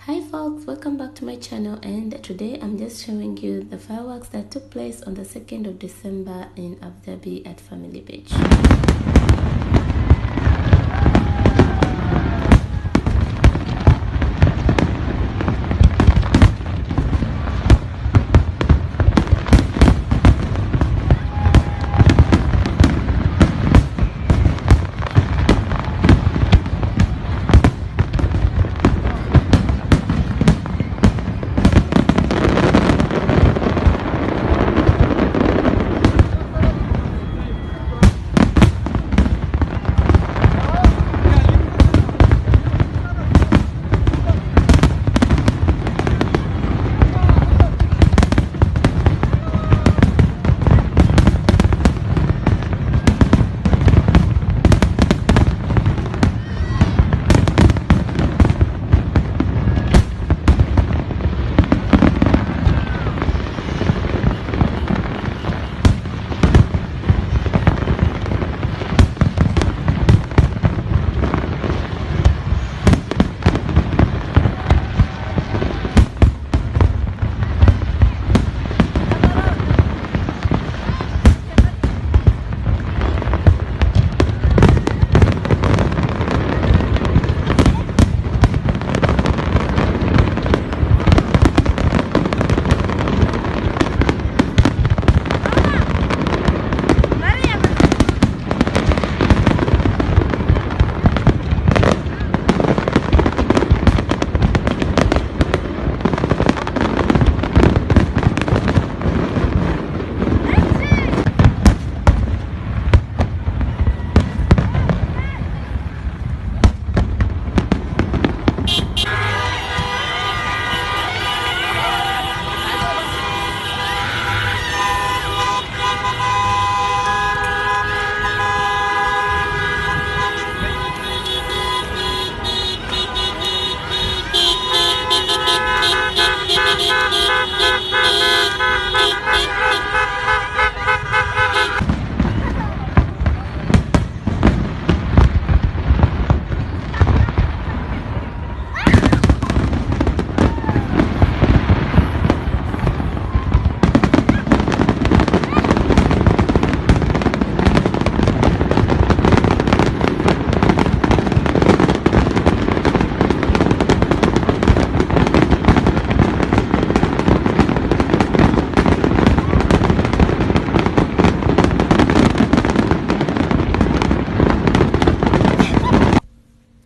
Hi folks, welcome back to my channel, and today I'm just showing you the fireworks that took place on the 2nd of December in Abu Dhabi at Family Beach.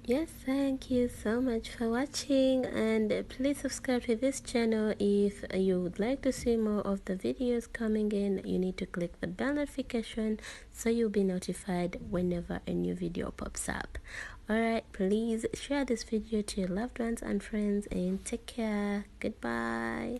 Yes, thank you so much for watching, and please subscribe to this channel. If you would like to see more of the videos coming in, you need to click the bell notification so you'll be notified whenever a new video pops up. Alright, please share this video to your loved ones and friends, and take care. Goodbye.